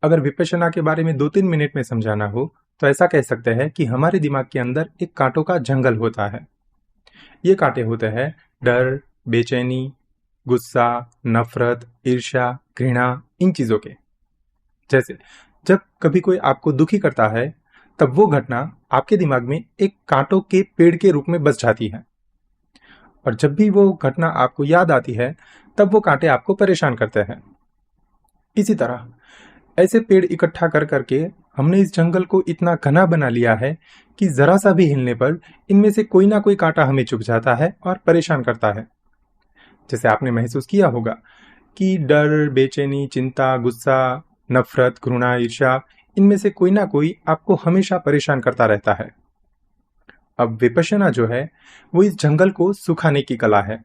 अगर विपश्यना के बारे में 2-3 मिनट में समझाना हो तो ऐसा कह सकते हैं कि हमारे दिमाग के अंदर एक कांटों का जंगल होता है। ये कांटे होते हैं डर, बेचैनी, गुस्सा, नफरत, ईर्ष्या, घृणा, इन चीजों के। जैसे जब कभी कोई आपको दुखी करता है तब वो घटना आपके दिमाग में एक कांटों के पेड़ के रूप में बस जाती है, और जब भी वो घटना आपको याद आती है तब वो कांटे आपको परेशान करते हैं। इसी तरह ऐसे पेड़ इकट्ठा कर करके हमने इस जंगल को इतना घना बना लिया है कि जरा सा भी हिलने पर इनमें से कोई ना कोई कांटा हमें चुभ जाता है और परेशान करता है। जैसे आपने महसूस किया होगा कि डर, बेचैनी, चिंता, गुस्सा, नफरत, घृणा, ईर्ष्या, इनमें से कोई ना कोई आपको हमेशा परेशान करता रहता है। अब विपश्यना जो है वो इस जंगल को सुखाने की कला है।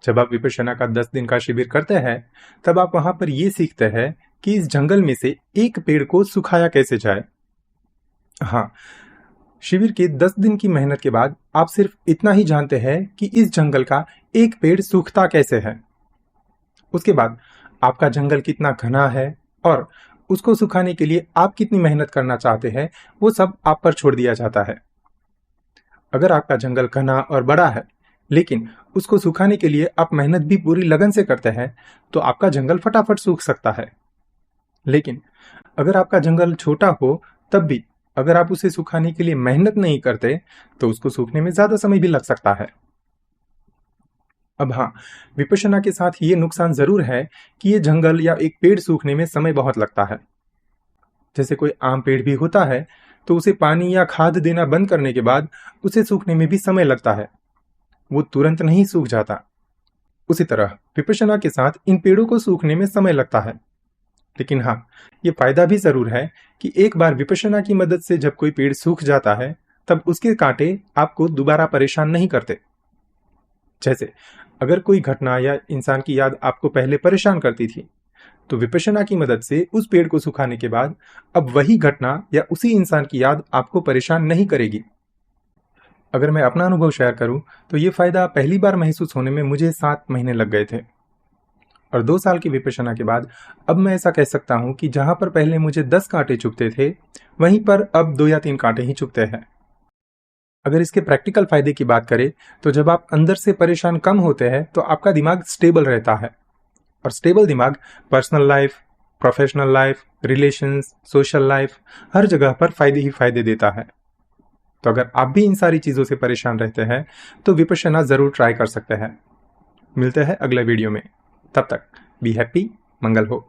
जब आप विपश्यना का 10 दिन का शिविर करते हैं तब आप वहां पर ये सीखते हैं कि इस जंगल में से एक पेड़ को सुखाया कैसे जाए। हाँ, शिविर के 10 दिन की मेहनत के बाद आप सिर्फ इतना ही जानते हैं कि इस जंगल का एक पेड़ सूखता कैसे है। उसके बाद आपका जंगल कितना घना है और उसको सुखाने के लिए आप कितनी मेहनत करना चाहते हैं वो सब आप पर छोड़ दिया जाता है। अगर आपका जंगल घना और बड़ा है लेकिन उसको सुखाने के लिए आप मेहनत भी पूरी लगन से करते हैं तो आपका जंगल फटाफट सूख सकता है। लेकिन अगर आपका जंगल छोटा हो तब भी अगर आप उसे सुखाने के लिए मेहनत नहीं करते तो उसको सूखने में ज्यादा समय भी लग सकता है। अब हाँ, विपश्यना के साथ ये नुकसान जरूर है कि ये जंगल या एक पेड़ सूखने में समय बहुत लगता है। जैसे कोई आम पेड़ भी होता है तो उसे पानी या खाद देना बंद करने के बाद उसे सूखने में भी समय लगता है, वो तुरंत नहीं सूख जाता। उसी तरह विपश्यना के साथ इन पेड़ों को सूखने में समय लगता है। लेकिन हाँ, ये फायदा भी जरूर है कि एक बार विपश्यना की मदद से जब कोई पेड़ सूख जाता है तब उसके कांटे आपको दोबारा परेशान नहीं करते। जैसे अगर कोई घटना या इंसान की याद आपको पहले परेशान करती थी तो विपश्यना की मदद से उस पेड़ को सुखाने के बाद अब वही घटना या उसी इंसान की याद आपको परेशान नहीं करेगी। अगर मैं अपना अनुभव शेयर करूं तो ये फायदा पहली बार महसूस होने में मुझे 7 महीने लग गए थे, और 2 साल की विपश्यना के बाद अब मैं ऐसा कह सकता हूं कि जहां पर पहले मुझे 10 कांटे चुभते थे वहीं पर अब 2 या 3 कांटे ही चुभते हैं। अगर इसके प्रैक्टिकल फायदे की बात करें तो जब आप अंदर से परेशान कम होते हैं तो आपका दिमाग स्टेबल रहता है, और स्टेबल दिमाग personal life, professional life, relations, social life, हर जगह पर फायदे ही फायदे देता है। तो अगर आप भी इन सारी चीजों से परेशान रहते हैं तो विपश्यना जरूर ट्राई कर सकते हैं। मिलते हैं अगले वीडियो में, तब तक बी हैप्पी, मंगल हो।